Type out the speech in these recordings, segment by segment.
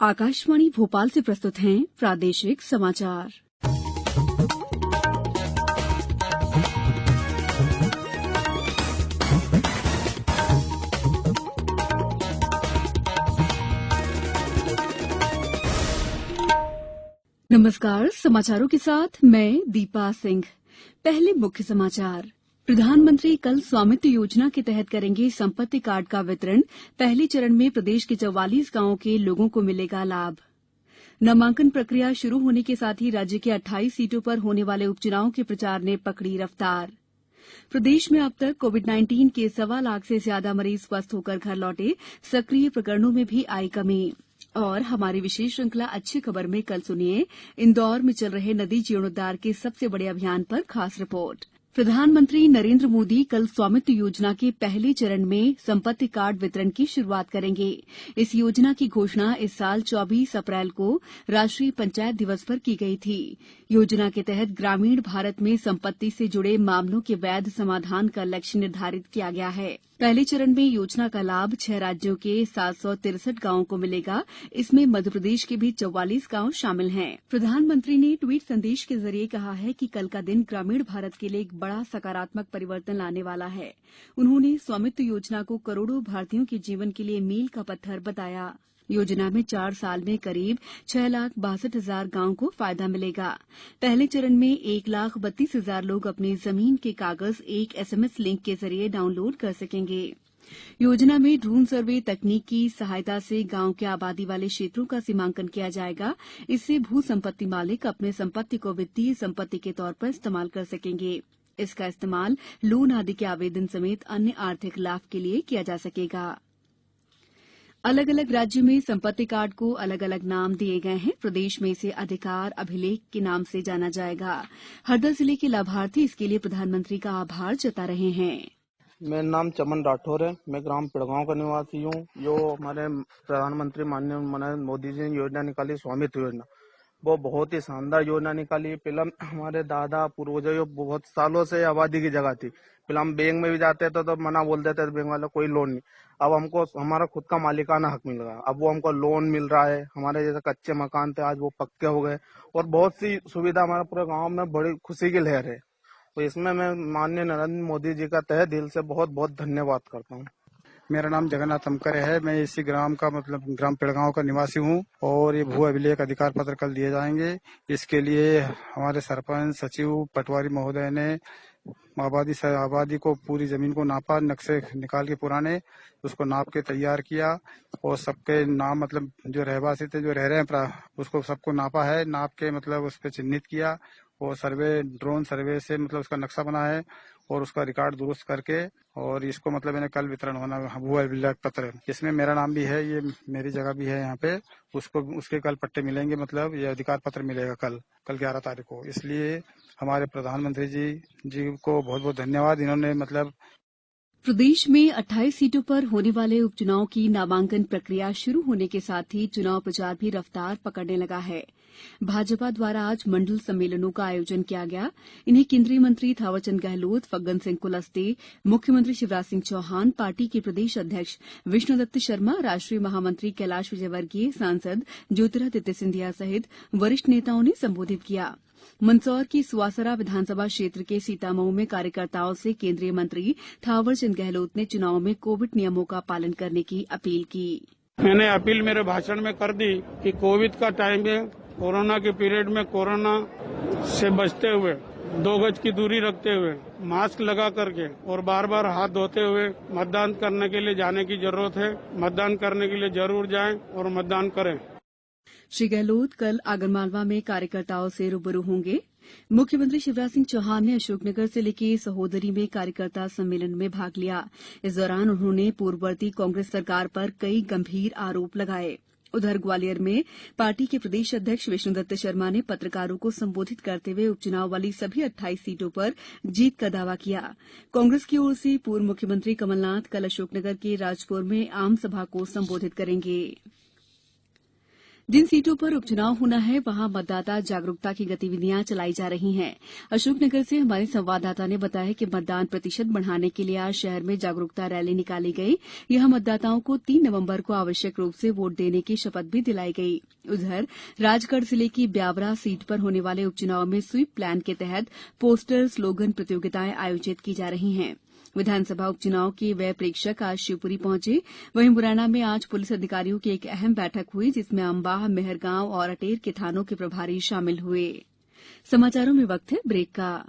आकाशवाणी भोपाल से प्रस्तुत हैं प्रादेशिक समाचार। नमस्कार, समाचारों के साथ मैं दीपा सिंह। पहले मुख्य समाचार। प्रधानमंत्री कल स्वामित्व योजना के तहत करेंगे संपत्ति कार्ड का वितरण। पहले चरण में प्रदेश के 44 गांवों के लोगों को मिलेगा लाभ। नामांकन प्रक्रिया शुरू होने के साथ ही राज्य के 28 सीटों पर होने वाले उपचुनाव के प्रचार ने पकड़ी रफ्तार। प्रदेश में अब तक कोविड-19 के 1.25 लाख से ज्यादा मरीज स्वस्थ होकर घर लौटे। सक्रिय प्रकरणों में भी आई कमी। और हमारी विशेष श्रृंखला अच्छी खबर में कल सुनिए इंदौर में चल रहे नदी जीर्णोद्धार के सबसे बड़े अभियान पर खास रिपोर्ट। प्रधानमंत्री नरेंद्र मोदी कल स्वामित्व योजना के पहले चरण में संपत्ति कार्ड वितरण की शुरुआत करेंगे। इस योजना की घोषणा इस साल 24 अप्रैल को राष्ट्रीय पंचायत दिवस पर की गई थी। योजना के तहत ग्रामीण भारत में संपत्ति से जुड़े मामलों के वैध समाधान का लक्ष्य निर्धारित किया गया है। पहले चरण में योजना का लाभ 6 राज्यों के 763 गांवों को मिलेगा। इसमें मध्यप्रदेश के भी 44 गांव शामिल हैं। प्रधानमंत्री ने ट्वीट संदेश के जरिए कहा है कि कल का दिन ग्रामीण भारत के लिए एक बड़ा सकारात्मक परिवर्तन लाने वाला है। उन्होंने स्वामित्व योजना को करोड़ों भारतीयों के जीवन के लिए मील का पत्थर बताया। योजना में 4 साल में करीब 6,62,000 गांवों को फायदा मिलेगा। पहले चरण में 1,32,000 लोग अपनी जमीन के कागज एक SMS लिंक के जरिए डाउनलोड कर सकेंगे। योजना में ड्रोन सर्वे तकनीक की सहायता से गांव के आबादी वाले क्षेत्रों का सीमांकन किया जाएगा। इससे भू संपत्ति मालिक अपने संपत्ति को वित्तीय संपत्ति के तौर पर इस्तेमाल कर सकेंगे। इसका इस्तेमाल लोन आदि के आवेदन समेत अन्य आर्थिक लाभ के लिए किया जा सकेगा। अलग अलग राज्यों में संपत्ति कार्ड को अलग अलग नाम दिए गए हैं। प्रदेश में इसे अधिकार अभिलेख के नाम से जाना जाएगा। हरदा जिले के लाभार्थी इसके लिए प्रधानमंत्री का आभार जता रहे हैं। मेरा नाम चमन राठौर है। मैं ग्राम पिड़गांव का निवासी हूँ। जो हमारे प्रधानमंत्री माननीय नरेंद्र मोदी जी ने योजना निकाली स्वामित्व योजना, वो बहुत ही शानदार योजना निकाली। पहले हमारे दादा पूर्वजों बहुत सालों से आबादी की जगह थी। पहले हम बैंक में भी जाते थे तो मना बोल देते थे, बैंक वाला कोई लोन नहीं। अब हमको हमारा खुद का मालिकाना हक मिल रहा है। अब वो हमको लोन मिल रहा है। हमारे जैसे कच्चे मकान थे आज वो पक्के हो गए और बहुत सी सुविधा हमारे पूरे गाँव में बड़ी खुशी की लहर है। तो इसमें मैं माननीय नरेंद्र मोदी जी का तहे दिल से बहुत बहुत धन्यवाद करता हूँ। मेरा नाम जगन्नाथ अमकर है। मैं इसी ग्राम का ग्राम पिड़गांव का निवासी हूँ और ये भू अभिलेख अधिकार पत्र कल दिए जाएंगे। इसके लिए हमारे सरपंच सचिव पटवारी महोदय ने आबादी को पूरी जमीन को नापा, नक्शे निकाल के पुराने उसको नाप के तैयार किया और सबके नाम जो रहवासी थे जो रह रहे हैं उसको सबको नापा है। नाप के उस पर चिन्हित किया और ड्रोन सर्वे से उसका नक्शा बना है और उसका रिकॉर्ड दुरुस्त करके और इसको इन्हें कल वितरण होना भू अभिलेख पत्र। इसमें मेरा नाम भी है, ये मेरी जगह भी है यहाँ पे। उसके कल पट्टे मिलेंगे, ये अधिकार पत्र मिलेगा कल 11 तारीख को। इसलिए हमारे प्रधानमंत्री जी को बहुत बहुत धन्यवाद। इन्होंने प्रदेश में 28 सीटों पर होने वाले उपचुनाव की नामांकन प्रक्रिया शुरू होने के साथ ही चुनाव प्रचार भी रफ्तार पकड़ने लगा है। भाजपा द्वारा आज मंडल सम्मेलनों का आयोजन किया गया। इन्हें केंद्रीय मंत्री थावरचंद गहलोत, फग्गन सिंह कुलस्ते, मुख्यमंत्री शिवराज सिंह चौहान, पार्टी के प्रदेश अध्यक्ष विष्णुदत्त शर्मा, राष्ट्रीय महामंत्री कैलाश विजयवर्गीय, सांसद ज्योतिरादित्य सिंधिया सहित वरिष्ठ नेताओं ने संबोधित किया। मंदसौर की सुवासरा विधानसभा क्षेत्र के सीतामऊ में कार्यकर्ताओं से केंद्रीय मंत्री थावरचंद गहलोत ने चुनाव में कोविड नियमों का पालन करने की अपील की। मैंने अपील मेरे भाषण में कर दी कि कोविड का टाइम है, कोरोना के पीरियड में कोरोना से बचते हुए 2 गज की दूरी रखते हुए मास्क लगा करके और बार बार हाथ धोते हुए मतदान करने के लिए जाने की जरूरत है। मतदान करने के लिए जरूर जाएं और मतदान करें। श्री गहलोत कल आगरमालवा में कार्यकर्ताओं से रूबरू होंगे। मुख्यमंत्री शिवराज सिंह चौहान ने अशोकनगर जिले के सहोदरी में कार्यकर्ता सम्मेलन में भाग लिया। इस दौरान उन्होंने पूर्ववर्ती कांग्रेस सरकार पर कई गंभीर आरोप लगाए। उधर ग्वालियर में पार्टी के प्रदेश अध्यक्ष विष्णुदत्त शर्मा ने पत्रकारों को संबोधित करते हुए उपचुनाव वाली सभी 28 सीटों पर जीत का दावा किया। कांग्रेस की ओर से पूर्व मुख्यमंत्री कमलनाथ कल अशोकनगर के राजपुर में आम सभा को संबोधित करेंगे। जिन सीटों पर उपचुनाव होना है वहां मतदाता जागरूकता की गतिविधियां चलाई जा रही हैं। अशोकनगर से हमारे संवाददाता ने बताया कि मतदान प्रतिशत बढ़ाने के लिए आज शहर में जागरूकता रैली निकाली गई। यहां मतदाताओं को 3 नवंबर को आवश्यक रूप से वोट देने की शपथ भी दिलाई गई। उधर राजगढ़ जिले की ब्यावरा सीट पर होने वाले उपचुनाव में स्वीप प्लान के तहत पोस्टर स्लोगन प्रतियोगिताएं आयोजित की जा रही हैं। विधानसभा उपचुनाव के व्यय प्रेक्षक आज शिवपुरी पहुंचे। वहीं मुरैना में आज पुलिस अधिकारियों की एक अहम बैठक हुई, जिसमें अंबाह, मेहरगांव और अटेर के थानों के प्रभारी शामिल हुए। समाचारों में वक्त है ब्रेक का।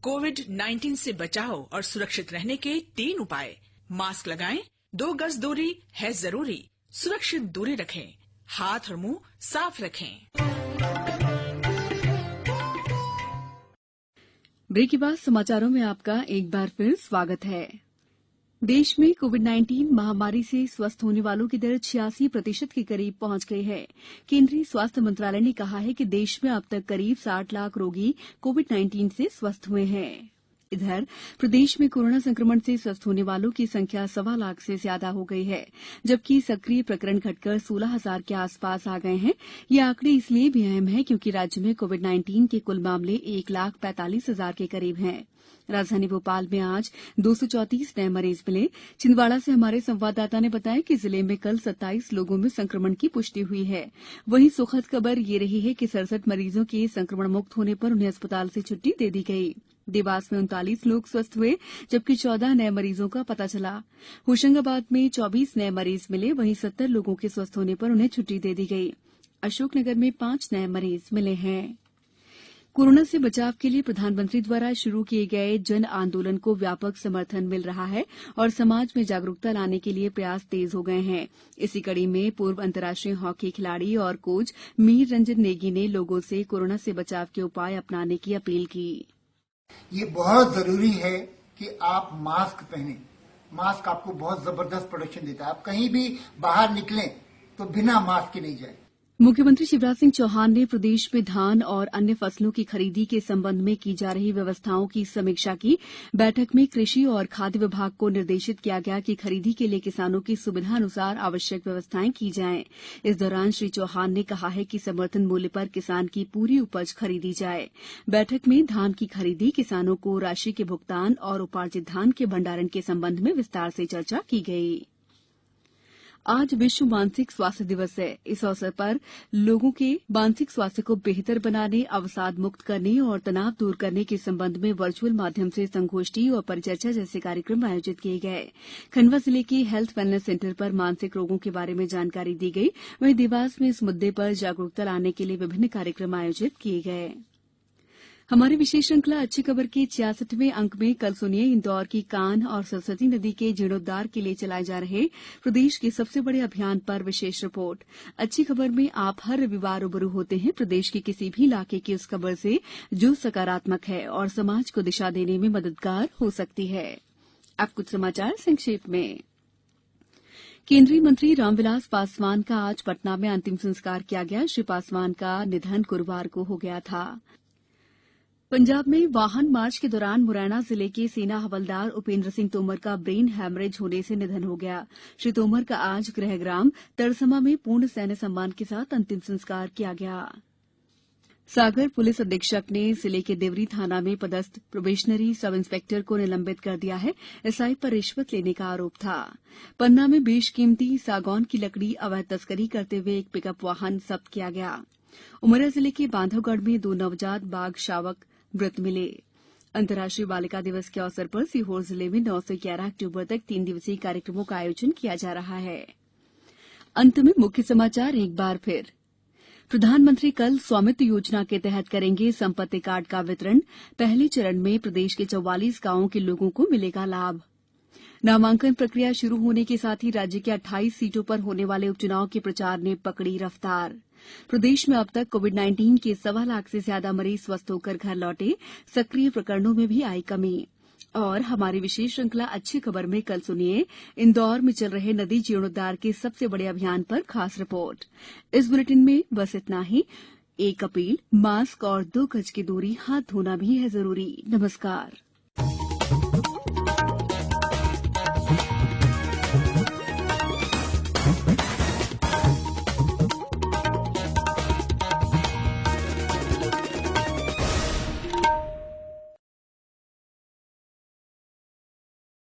कोविड-19 से बचाव और सुरक्षित रहने के 3 उपाय। मास्क लगाएं, 2 गज दूरी है जरूरी, सुरक्षित दूरी रखें, हाथ और मुंह साफ रखें। ब्रेक के बाद समाचारों में आपका एक बार फिर स्वागत है। देश में कोविड-19 महामारी से स्वस्थ होने वालों की दर 86% के करीब पहुंच गई है। केंद्रीय स्वास्थ्य मंत्रालय ने कहा है कि देश में अब तक करीब 60 लाख रोगी कोविड-19 से स्वस्थ हुए हैं। इधर प्रदेश में कोरोना संक्रमण से स्वस्थ होने वालों की संख्या 1.25 लाख से ज्यादा हो गई है, जबकि सक्रिय प्रकरण घटकर 16,000 के आसपास आ गए हैं। ये आंकड़े इसलिए भी अहम है क्योंकि राज्य में कोविड-19 के कुल मामले 1,45,000 के करीब हैं। राजधानी भोपाल में आज 234 नए मरीज मिले। छिंदवाड़ा से हमारे संवाददाता ने बताया कि जिले में कल 27 लोगों में संक्रमण की पुष्टि हुई है। वहीं सुखद खबर ये रही है कि 67 मरीजों के संक्रमण मुक्त होने पर उन्हें अस्पताल से छुट्टी दे दी गई। देवास में 39 लोग स्वस्थ हुए, जबकि 14 नए मरीजों का पता चला। होशंगाबाद में 24 नए मरीज मिले, वहीं 70 लोगों के स्वस्थ होने पर उन्हें छुट्टी दे दी गई। अशोकनगर में 5 नए मरीज मिले हैं। कोरोना से बचाव के लिए प्रधानमंत्री द्वारा शुरू किए गए जन आंदोलन को व्यापक समर्थन मिल रहा है और समाज में जागरूकता लाने के लिए प्रयास तेज हो गए हैं। इसी कड़ी में पूर्व अंतर्राष्ट्रीय हॉकी खिलाड़ी और कोच मीर रंजन नेगी ने लोगों से कोरोना से बचाव के उपाय अपनाने की अपील की। ये बहुत जरूरी है कि आप मास्क पहनें। मास्क आपको बहुत जबरदस्त प्रोटेक्शन देता है। आप कहीं भी बाहर निकलें तो बिना मास्क के नहीं जाए। मुख्यमंत्री शिवराज सिंह चौहान ने प्रदेश में धान और अन्य फसलों की खरीदी के संबंध में की जा रही व्यवस्थाओं की समीक्षा की। बैठक में कृषि और खाद्य विभाग को निर्देशित किया गया कि खरीदी के लिए किसानों की सुविधा अनुसार आवश्यक व्यवस्थाएं की जाएं। इस दौरान श्री चौहान ने कहा है कि समर्थन मूल्य पर किसान की पूरी उपज खरीदी जाए। बैठक में धान की खरीदी, किसानों को राशि के भुगतान और उपार्जित धान के भंडारण के संबंध में विस्तार से चर्चा की गई। आज विश्व मानसिक स्वास्थ्य दिवस है। इस अवसर पर लोगों के मानसिक स्वास्थ्य को बेहतर बनाने, अवसाद मुक्त करने और तनाव दूर करने के संबंध में वर्चुअल माध्यम से संगोष्ठी और परिचर्चा जैसे कार्यक्रम आयोजित किए गए। खंडवा जिले के हेल्थ वेलनेस सेंटर पर मानसिक रोगों के बारे में जानकारी दी गई। वहीं देवास में इस मुद्दे पर जागरूकता लाने के लिए विभिन्न कार्यक्रम आयोजित किए गए। हमारी विशेष श्रृंखला अच्छी खबर के 66वें अंक में कल सुनिए इंदौर की कान्ह और सरस्वती नदी के जीर्णोद्धार के लिए चलाए जा रहे प्रदेश के सबसे बड़े अभियान पर विशेष रिपोर्ट। अच्छी खबर में आप हर रविवार रूबरू होते हैं प्रदेश के किसी भी इलाके की उस खबर से जो सकारात्मक है और समाज को दिशा देने में मददगार हो सकती है। अब कुछ समाचार संक्षेप में। केंद्रीय मंत्री रामविलास पासवान का आज पटना में अंतिम संस्कार किया गया। श्री पासवान का निधन गुरुवार को हो गया था। पंजाब में वाहन मार्च के दौरान मुरैना जिले के सेना हवलदार उपेंद्र सिंह तोमर का ब्रेन हैमरेज होने से निधन हो गया। श्री तोमर का आज गृहग्राम तरसमा में पूर्ण सैन्य सम्मान के साथ अंतिम संस्कार किया गया। सागर पुलिस अधीक्षक ने जिले के देवरी थाना में पदस्थ प्रोबेशनरी सब इंस्पेक्टर को निलंबित कर दिया है। एसआई पर रिश्वत लेने का आरोप था। पन्ना में बेशकीमती सागौन की लकड़ी अवैध तस्करी करते हुए एक पिकअप वाहन जब्त किया गया। उमरिया जिले के बांधवगढ़ में 2 नवजात बाघ शावक मृत मिले। अंतर्राष्ट्रीय बालिका दिवस के अवसर पर सीहोर जिले में 9 से 11 अक्टूबर तक 3 दिवसीय कार्यक्रमों का आयोजन किया जा रहा है। अंत में मुख्य समाचार एक बार फिर। प्रधानमंत्री कल स्वामित्व योजना के तहत करेंगे संपत्ति कार्ड का वितरण। पहले चरण में प्रदेश के 44 गांवों के लोगों को मिलेगा लाभ। नामांकन प्रक्रिया शुरू होने के साथ ही राज्य के 28 सीटों पर होने वाले उपचुनाव के प्रचार ने पकड़ी रफ्तार। प्रदेश में अब तक कोविड-19 के 1.25 लाख से ज्यादा मरीज स्वस्थ होकर घर लौटे। सक्रिय प्रकरणों में भी आई कमी। और हमारी विशेष श्रृंखला अच्छी खबर में कल सुनिए इंदौर में चल रहे नदी जीर्णोद्धार के सबसे बड़े अभियान पर खास रिपोर्ट। इस बुलेटिन में बस इतना ही। एक अपील, मास्क और 2 गज की दूरी, हाथ धोना भी है जरूरी। नमस्कार।